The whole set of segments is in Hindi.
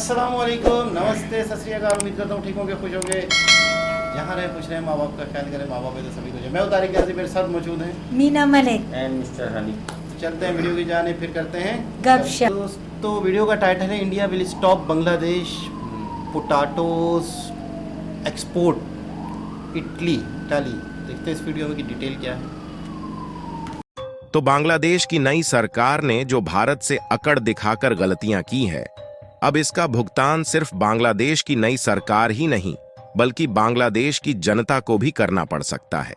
अस्सलामुअलैकुम, नमस्ते, सत श्री अकाल। उम्मीद करता हूँ ठीक होंगे, खुश होंगे, जहाँ रहे खुश रहे, माँ बाप का ख्याल करें। माँ बाप है तो सभी कुछ है। मैं तारिक यासी, मेरे साथ मौजूद हैं मीना मलिक एंड मिस्टर हनी। चलते हैं वीडियो की जाने, फिर करते हैं गपशप। दोस्तों, वीडियो का टाइटल है India will stop Bangladesh potatoes export Italy. देखते हैं इस वीडियो में की डिटेल क्या है। तो बांग्लादेश की नई सरकार ने जो भारत से अकड़ दिखाकर गलतियां की है, अब इसका भुगतान सिर्फ बांग्लादेश की नई सरकार ही नहीं बल्कि बांग्लादेश की जनता को भी करना पड़ सकता है।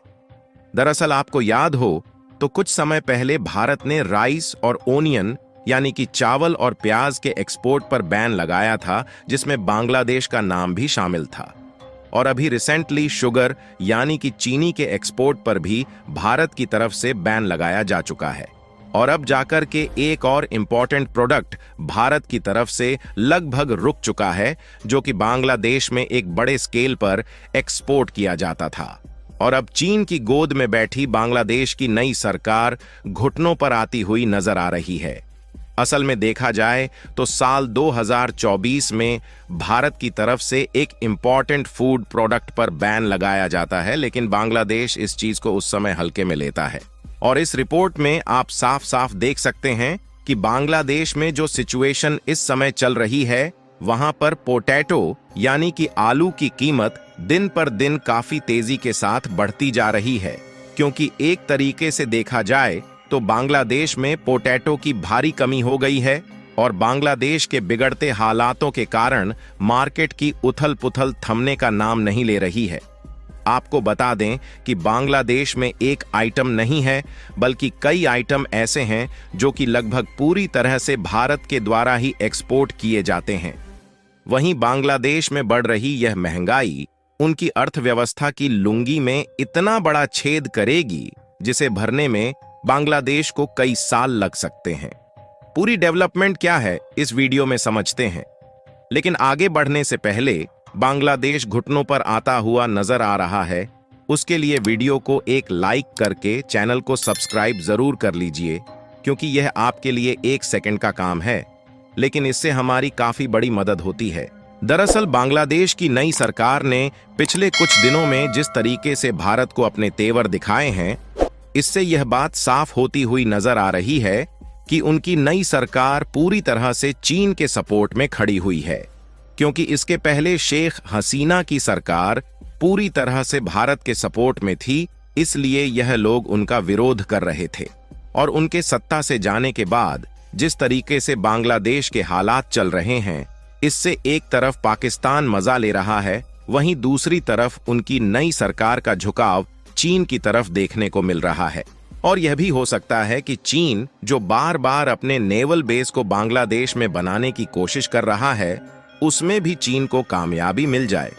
दरअसल आपको याद हो तो कुछ समय पहले भारत ने राइस और ओनियन यानी कि चावल और प्याज के एक्सपोर्ट पर बैन लगाया था, जिसमें बांग्लादेश का नाम भी शामिल था। और अभी रिसेंटली शुगर यानी कि चीनी के एक्सपोर्ट पर भी भारत की तरफ से बैन लगाया जा चुका है। और अब जाकर के एक और इम्पॉर्टेंट प्रोडक्ट भारत की तरफ से लगभग रुक चुका है, जो कि बांग्लादेश में एक बड़े स्केल पर एक्सपोर्ट किया जाता था। और अब चीन की गोद में बैठी बांग्लादेश की नई सरकार घुटनों पर आती हुई नजर आ रही है। असल में देखा जाए तो साल 2024 में भारत की तरफ से एक इम्पॉर्टेंट फूड प्रोडक्ट पर बैन लगाया जाता है, लेकिन बांग्लादेश इस चीज को उस समय हल्के में लेता है। और इस रिपोर्ट में आप साफ साफ देख सकते हैं कि बांग्लादेश में जो सिचुएशन इस समय चल रही है, वहां पर पोटैटो यानी कि आलू की कीमत दिन पर दिन काफी तेजी के साथ बढ़ती जा रही है, क्योंकि एक तरीके से देखा जाए तो बांग्लादेश में पोटैटो की भारी कमी हो गई है और बांग्लादेश के बिगड़ते हालातों के कारण मार्केट की उथल पुथल थमने का नाम नहीं ले रही है। आपको बता दें कि बांग्लादेश में एक आइटम नहीं है बल्कि कई आइटम ऐसे हैं जो कि लगभग पूरी तरह से भारत के द्वारा ही एक्सपोर्ट किए जाते हैं। वहीं बांग्लादेश में बढ़ रही यह महंगाई उनकी अर्थव्यवस्था की लुंगी में इतना बड़ा छेद करेगी जिसे भरने में बांग्लादेश को कई साल लग सकते हैं। पूरी डेवलपमेंट क्या है इस वीडियो में समझते हैं, लेकिन आगे बढ़ने से पहले बांग्लादेश घुटनों पर आता हुआ नजर आ रहा है, उसके लिए वीडियो को एक लाइक करके चैनल को सब्सक्राइब जरूर कर लीजिए, क्योंकि यह आपके लिए 1 सेकंड का काम है, लेकिन इससे हमारी काफी बड़ी मदद होती है। दरअसल बांग्लादेश की नई सरकार ने पिछले कुछ दिनों में जिस तरीके से भारत को अपने तेवर दिखाए हैं, इससे यह बात साफ होती हुई नजर आ रही है कि उनकी नई सरकार पूरी तरह से चीन के सपोर्ट में खड़ी हुई है, क्योंकि इसके पहले शेख हसीना की सरकार पूरी तरह से भारत के सपोर्ट में थी, इसलिए यह लोग उनका विरोध कर रहे थे। और उनके सत्ता से जाने के बाद जिस तरीके से बांग्लादेश के हालात चल रहे हैं, इससे एक तरफ पाकिस्तान मजा ले रहा है, वहीं दूसरी तरफ उनकी नई सरकार का झुकाव चीन की तरफ देखने को मिल रहा है। और यह भी हो सकता है कि चीन, जो बार बार अपने नेवल बेस को बांग्लादेश में बनाने की कोशिश कर रहा है, उसमें भी चीन को कामयाबी मिल जाए,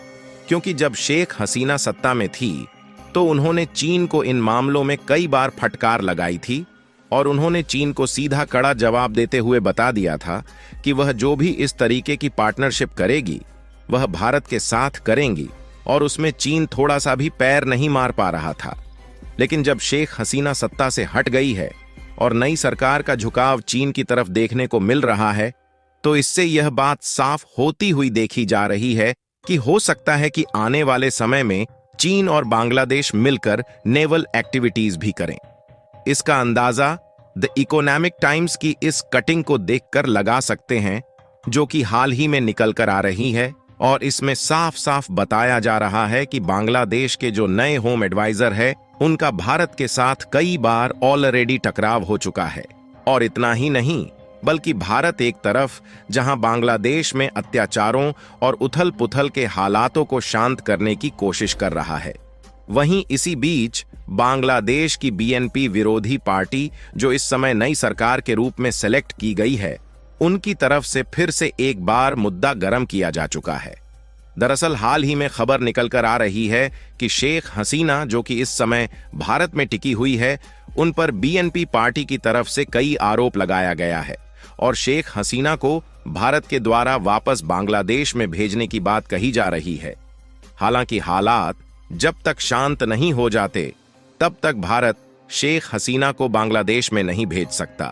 क्योंकि जब शेख हसीना सत्ता में थी तो उन्होंने चीन को इन मामलों में कई बार फटकार लगाई थी और उन्होंने चीन को सीधा कड़ा जवाब देते हुए बता दिया था कि वह जो भी इस तरीके की पार्टनरशिप करेगी वह भारत के साथ करेंगी, और उसमें चीन थोड़ा सा भी पैर नहीं मार पा रहा था। लेकिन जब शेख हसीना सत्ता से हट गई है और नई सरकार का झुकाव चीन की तरफ देखने को मिल रहा है, तो इससे यह बात साफ होती हुई देखी जा रही है कि हो सकता है कि आने वाले समय में चीन और बांग्लादेश मिलकर नेवल एक्टिविटीज भी करें। इसका अंदाजा द इकोनॉमिक टाइम्स की इस कटिंग को देखकर लगा सकते हैं, जो कि हाल ही में निकल कर आ रही है, और इसमें साफ साफ बताया जा रहा है कि बांग्लादेश के जो नए होम एडवाइजर है, उनका भारत के साथ कई बार ऑलरेडी टकराव हो चुका है। और इतना ही नहीं, बल्कि भारत एक तरफ जहां बांग्लादेश में अत्याचारों और उथल पुथल के हालातों को शांत करने की कोशिश कर रहा है, वहीं इसी बीच बांग्लादेश की बीएनपी विरोधी पार्टी, जो इस समय नई सरकार के रूप में सेलेक्ट की गई है, उनकी तरफ से फिर से एक बार मुद्दा गर्म किया जा चुका है। दरअसल हाल ही में खबर निकल कर आ रही है कि शेख हसीना, जो कि इस समय भारत में टिकी हुई है, उन पर बीएनपी पार्टी की तरफ से कई आरोप लगाया गया है और शेख हसीना को भारत के द्वारा वापस बांग्लादेश में भेजने की बात कही जा रही है। हालांकि हालात जब तक शांत नहीं हो जाते, तब तक भारत शेख हसीना को बांग्लादेश में नहीं भेज सकता।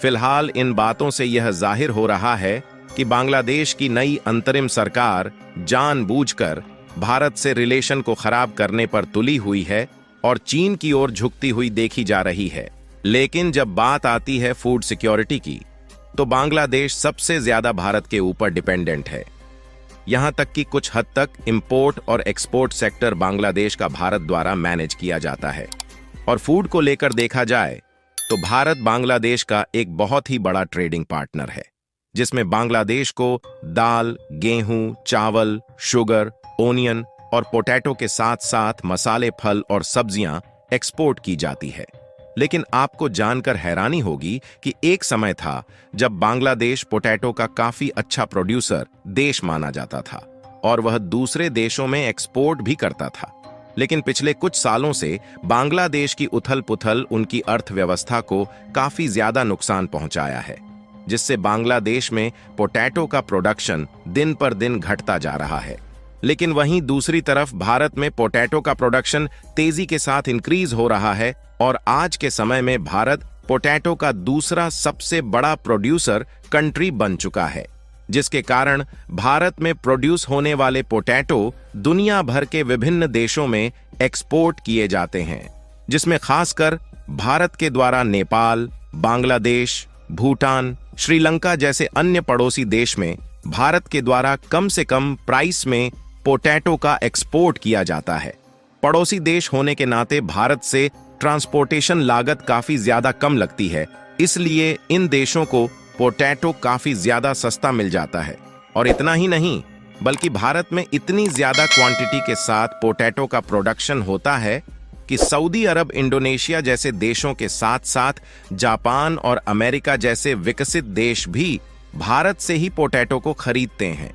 फिलहाल इन बातों से यह जाहिर हो रहा है कि बांग्लादेश की नई अंतरिम सरकार जानबूझकर भारत से रिलेशन को खराब करने पर तुली हुई है और चीन की ओर झुकती हुई देखी जा रही है। लेकिन जब बात आती है फूड सिक्योरिटी की, तो बांग्लादेश सबसे ज्यादा भारत के ऊपर डिपेंडेंट है। यहां तक कि कुछ हद तक इंपोर्ट और एक्सपोर्ट सेक्टर बांग्लादेश का भारत द्वारा मैनेज किया जाता है। और फूड को लेकर देखा जाए तो भारत बांग्लादेश का एक बहुत ही बड़ा ट्रेडिंग पार्टनर है, जिसमें बांग्लादेश को दाल, गेहूं, चावल, शुगर, ओनियन और पोटैटो के साथ साथ मसाले, फल और सब्जियां एक्सपोर्ट की जाती है। लेकिन आपको जानकर हैरानी होगी कि एक समय था जब बांग्लादेश पोटैटो का काफी अच्छा प्रोड्यूसर देश माना जाता था और वह दूसरे देशों में एक्सपोर्ट भी करता था। लेकिन पिछले कुछ सालों से बांग्लादेश की उथल पुथल उनकी अर्थव्यवस्था को काफी ज्यादा नुकसान पहुंचाया है, जिससे बांग्लादेश में पोटैटो का प्रोडक्शन दिन पर दिन घटता जा रहा है। लेकिन वहीं दूसरी तरफ भारत में पोटैटो का प्रोडक्शन तेजी के साथ इंक्रीज हो रहा है और आज के समय में भारत पोटैटो का दूसरा सबसे बड़ा प्रोड्यूसर कंट्री बन चुका है, जिसके कारण भारत में प्रोड्यूस होने वाले पोटैटो दुनिया भर के विभिन्न देशों में एक्सपोर्ट किए जाते हैं, जिसमें खासकर भारत के द्वारा नेपाल, बांग्लादेश, भूटान, श्रीलंका जैसे अन्य पड़ोसी देश में भारत के द्वारा कम से कम प्राइस में पोटैटो का एक्सपोर्ट किया जाता है। पड़ोसी देश होने के नाते भारत से ट्रांसपोर्टेशन लागत काफी ज्यादा कम लगती है, इसलिए इन देशों को पोटैटो काफी ज्यादा सस्ता मिल जाता है। और इतना ही नहीं, बल्कि भारत में इतनी ज्यादा क्वांटिटी के साथ पोटैटो का प्रोडक्शन होता है कि सऊदी अरब, इंडोनेशिया जैसे देशों के साथ साथ जापान और अमेरिका जैसे विकसित देश भी भारत से ही पोटैटो को खरीदते हैं।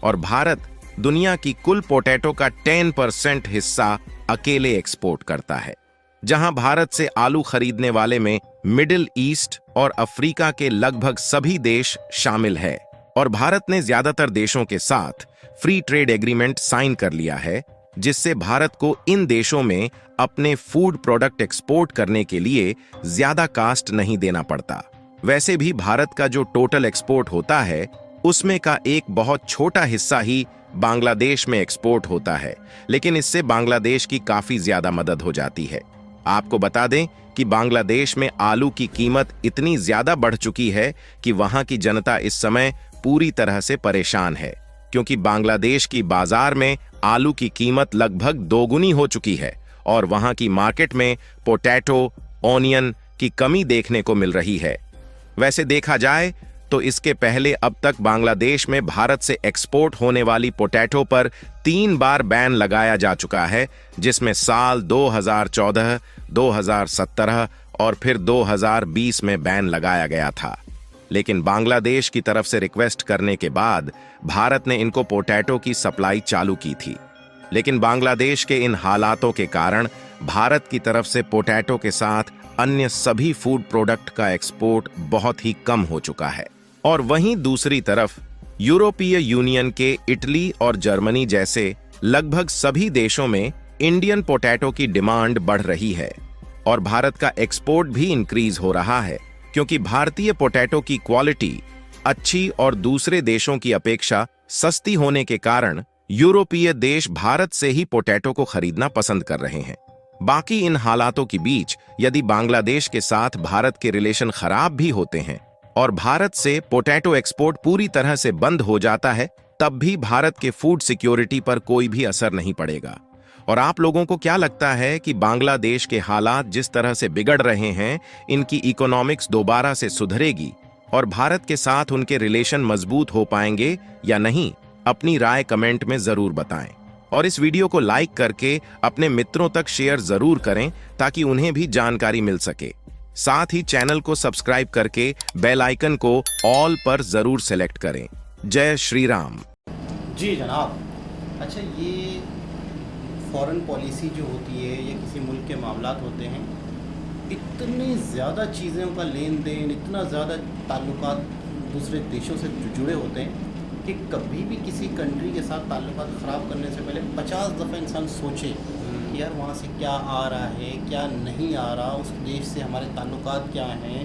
और भारत दुनिया की कुल पोटैटो का 10% हिस्सा अकेले एक्सपोर्ट करता है। जहां भारत से आलू खरीदने वाले में मिडिल ईस्ट और अफ्रीका के लगभग सभी देश शामिल है। और भारत ने ज्यादातर देशों के साथ फ्री ट्रेड एग्रीमेंट साइन कर लिया है, जिससे भारत को इन देशों में अपने फूड प्रोडक्ट एक्सपोर्ट करने के लिए ज्यादा कास्ट नहीं देना पड़ता। वैसे भी भारत का जो टोटल एक्सपोर्ट होता है, उसमें का एक बहुत छोटा हिस्सा ही बांग्लादेश में एक्सपोर्ट होता है, लेकिन इससे बांग्लादेश की काफी ज्यादा मदद हो जाती है। आपको बता दें कि बांग्लादेश में आलू की कीमत इतनी ज्यादा बढ़ चुकी है कि वहां की जनता इस समय पूरी तरह से परेशान है, क्योंकि बांग्लादेश की बाजार में आलू की कीमत लगभग दोगुनी हो चुकी है और वहां की मार्केट में पोटैटो, ओनियन की कमी देखने को मिल रही है। वैसे देखा जाए तो इसके पहले अब तक बांग्लादेश में भारत से एक्सपोर्ट होने वाली पोटैटो पर 3 बार बैन लगाया जा चुका है, जिसमें साल 2014, 2017 और फिर 2020 में बैन लगाया गया था। लेकिन बांग्लादेश की तरफ से रिक्वेस्ट करने के बाद भारत ने इनको पोटैटो की सप्लाई चालू की थी। लेकिन बांग्लादेश के इन हालातों के कारण भारत की तरफ से पोटैटो के साथ अन्य सभी फूड प्रोडक्ट का एक्सपोर्ट बहुत ही कम हो चुका है। और वहीं दूसरी तरफ यूरोपीय यूनियन के इटली और जर्मनी जैसे लगभग सभी देशों में इंडियन पोटैटो की डिमांड बढ़ रही है और भारत का एक्सपोर्ट भी इंक्रीज हो रहा है, क्योंकि भारतीय पोटैटो की क्वालिटी अच्छी और दूसरे देशों की अपेक्षा सस्ती होने के कारण यूरोपीय देश भारत से ही पोटैटो को खरीदना पसंद कर रहे हैं। बाकी इन हालातों के बीच यदि बांग्लादेश के साथ भारत के रिलेशन खराब भी होते हैं और भारत से पोटैटो एक्सपोर्ट पूरी तरह से बंद हो जाता है, तब भी भारत के फूड सिक्योरिटी पर कोई भी असर नहीं पड़ेगा। और आप लोगों को क्या लगता है कि बांग्लादेश के हालात जिस तरह से बिगड़ रहे हैं, इनकी इकोनॉमिक्स दोबारा से सुधरेगी और भारत के साथ उनके रिलेशन मजबूत हो पाएंगे या नहीं? अपनी राय कमेंट में जरूर बताएं और इस वीडियो को लाइक करके अपने मित्रों तक शेयर जरूर करें ताकि उन्हें भी जानकारी मिल सके। साथ ही चैनल को सब्सक्राइब करके बेल आइकन को ऑल पर जरूर सेलेक्ट करें। जय श्री राम। जी जनाब। अच्छा, ये फॉरेन पॉलिसी जो होती है या किसी मुल्क के मामलात होते हैं, इतनी ज़्यादा चीज़ों का लेन देन, इतना ज़्यादा ताल्लुकात दूसरे देशों से जुड़े होते हैं कि कभी भी किसी कंट्री के साथ ताल्लुकात ख़राब करने से पहले 50 दफ़ा इंसान सोचे कि यार वहाँ से क्या आ रहा है, क्या नहीं आ रहा, उस देश से हमारे ताल्लुकात क्या हैं,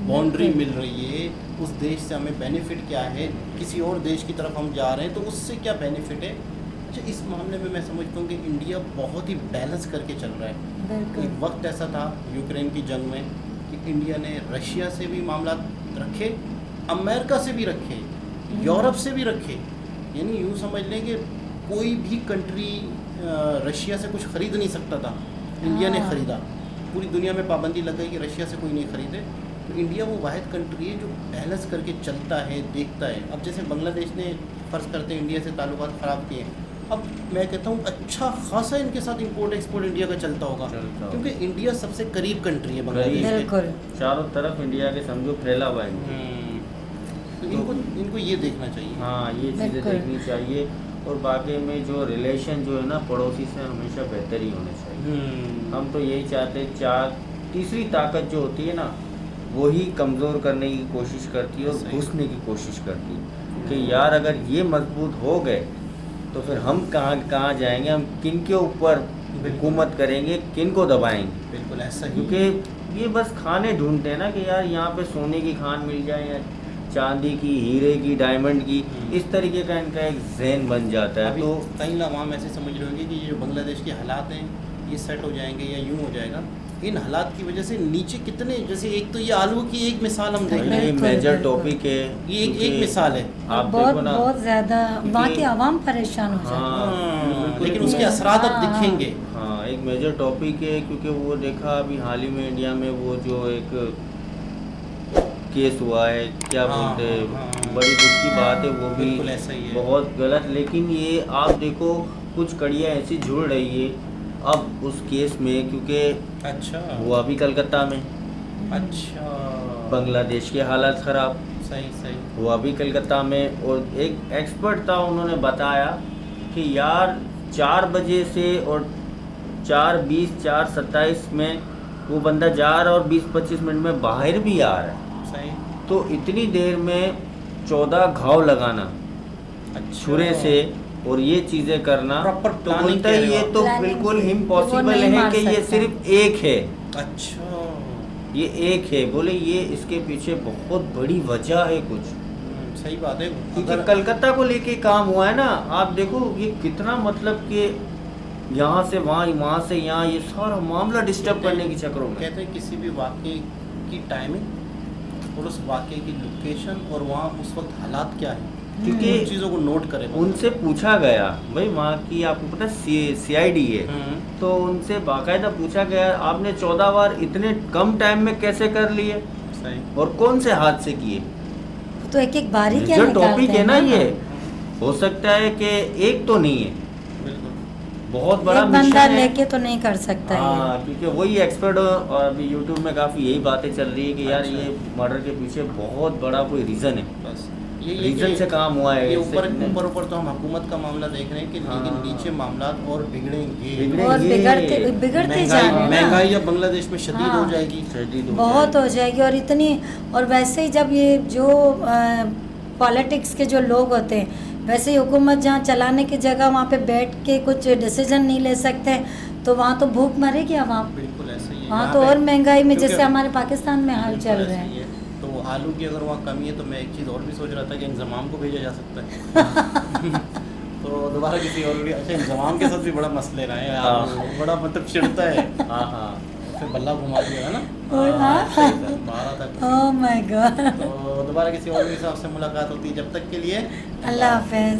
बाउंड्री मिल रही है, उस देश से हमें बेनिफिट क्या है, किसी और देश की तरफ हम जा रहे हैं तो उससे क्या बेनिफिट है। अच्छा, इस मामले में मैं समझता हूँ कि इंडिया बहुत ही बैलेंस करके चल रहा है। बिल्कुल। एक वक्त ऐसा था यूक्रेन की जंग में कि इंडिया ने रशिया से भी मामला रखे, अमेरिका से भी रखे, यूरोप से भी रखे, यानी यूँ समझ लें कि कोई भी कंट्री रशिया से कुछ ख़रीद नहीं सकता था, इंडिया ने हाँ। ख़रीदा। पूरी दुनिया में पाबंदी लग गई कि रशिया से कोई नहीं ख़रीदे, तो इंडिया वो वाहिद कंट्री है जो बैलेंस करके चलता है, देखता है। अब जैसे बांग्लादेश ने फ़र्ज़ करते हैं इंडिया से ताल्लुकात ख़राब किए हैं, अब मैं कहता हूँ अच्छा खासा इनके साथ इंपोर्ट एक्सपोर्ट इंडिया का चलता होगा, क्योंकि इंडिया सबसे करीब कंट्री है बांग्लादेश के। बिल्कुल। चारों तरफ इंडिया के समझो फैला हुआ है। तो इनको ये देखना चाहिए। हाँ, ये चीज़ें बिल्कुल। देखनी चाहिए। और बाकी में जो रिलेशन जो है ना पड़ोसी से हमेशा बेहतर ही होने चाहिए। हम तो यही चाहते हैं, तीसरी ताकत जो होती है ना वही कमज़ोर करने की कोशिश करती है और सही। घुसने की कोशिश करती है कि यार अगर ये मजबूत हो गए तो फिर हम कहाँ जाएंगे, हम किन के ऊपर हुकूमत करेंगे, किन को दबाएंगे। बिल्कुल ऐसा ही। क्योंकि ये बस खाने ढूंढते हैं ना कि यार यहाँ पे सोने की खान मिल जाए या चांदी की, हीरे की, डायमंड की, इस तरीके का इनका एक जहन बन जाता है। अभी तो कई आवाम ऐसे समझ रहे होंगे कि ये जो बांग्लादेश के हालात हैं ये सेट हो जाएंगे या यूँ हो जाएगा। इन हालात की वजह से नीचे कितने, जैसे एक तो ये आलू की एक मिसाल हम देख रहे ये हैं, बिल्कुल, मेजर बिल्कुल। टॉपिक है। ये एक क्योंकि मिसाल है। आप बहुत देखो ना, बहुत ज़्यादा वहाँ की क्योंकि- आवाम परेशान हो जाती है। हाँ, लेकिन उसके असरात अब हाँ, दिखेंगे। हाँ, एक मेजर टॉपिक है क्योंकि वो देखा अभी हाल ही में इंडिया में वो जो एक केस हुआ है, क्या हाँ, बोलते हैं, हाँ। बड़ी दुख की बात है, वो भी बिल्कुल ऐसा ही है। बहुत गलत। लेकिन ये आप देखो कुछ कड़ियाँ ऐसी जुड़ रही है अब उस केस में, क्योंकि अच्छा हुआ भी कलकत्ता में, अच्छा, बांग्लादेश के हालात ख़राब सही सही। हुआ भी कलकत्ता में। और एक एक्सपर्ट था, उन्होंने बताया कि यार 4 बजे से और 4:20 4:27 में वो बंदा जा रहा है और 20-25 मिनट में बाहर भी आ रहा है। सही। तो इतनी देर में 14 घाव लगाना अच्छा। छुरे से और ये चीज़ें करना, Proper तो planning बोलता है कह रहे हो ये आप। तो Planning बिल्कुल से, वो इम्पॉसिबल नहीं है मार कि ये सकता। सिर्फ एक है, अच्छा। ये एक है। बोले ये इसके पीछे बहुत बड़ी वजह है कुछ, सही बात है। क्योंकि अगर कलकत्ता को लेके काम हुआ है ना। आप देखो ये कितना, मतलब कि यहाँ से वहाँ, वहाँ से यहाँ, ये सारा मामला डिस्टर्ब करने के चक्करों में। कहते हैं किसी भी वाक़े की टाइमिंग और उस वाक़े की लोकेशन और वहाँ उस वक्त हालात क्या है, क्योंकि उन चीज़ों को नोट करें। उनसे पूछा गया, भाई वहाँ की आपको पता है CID है, तो उनसे बाकायदा पूछा गया आपने 14 बार इतने कम टाइम में कैसे कर लिए सही। और कौन से हाथ से किए। तो एक एक बारी क्या जो निकालते टॉपिक है हैं ना ये, हो सकता है कि एक तो नहीं है, बिल्कुल। बहुत बड़ा एक बंदा मिशन है। लेके तो नहीं कर सकता है। हाँ, क्योंकि वही एक्सपर्ट और अभी यूट्यूब में काफ़ी यही बातें चल रही है कि यार अच्छा। ये मर्डर के पीछे बहुत बड़ा कोई रीज़न है, बस ये रीज़न से काम हुआ है। ये इससे ऊपर नहीं। ऊपर ऊपर तो हम हुकूमत का मामला देख रहे हैं कि लेकिन हाँ। नीचे मामला और बिगड़ेंगे। बिगड़ेंगे। और बिगड़ते जा रहे हैं ना। महंगाई अब बांग्लादेश में शदीद हाँ। हो जाएगी। शदीद हो बहुत जाएगी। हो जाएगी। और इतनी, और वैसे ही जब ये जो पॉलिटिक्स के जो लोग होते हैं, वैसे ही हुकूमत जहाँ चलाने की जगह वहाँ पे बैठ के कुछ डिसीजन नहीं ले सकते, तो वहाँ तो भूख मरेगी आवाम। बिल्कुल ऐसा ही है। वहाँ यहाँ तो पे- और महंगाई में, क्योंकि- जैसे हमारे पाकिस्तान में हाल बिल्कुल चल ऐसा रहे ही हैं। है। तो आलू की अगर वहाँ कमी है तो मैं एक चीज़ और भी सोच रहा था कि इंजमाम को भेजा जा सकता है। तो दोबारा किसी और वीडियो। अच्छा, इंजमाम के साथ भी बड़ा मसले रहे हैं यार, हाँ। वो बड़ा मतलब चिढ़ता है। हाँ हाँ, फिर बल्ला घुमा दिया है ना। और हाँ। सही था, 12 तक। Oh my God. तो दोबारा किसी और भी साहब से मुलाकात होती है, जब तक के लिए अल्लाह हाफिज।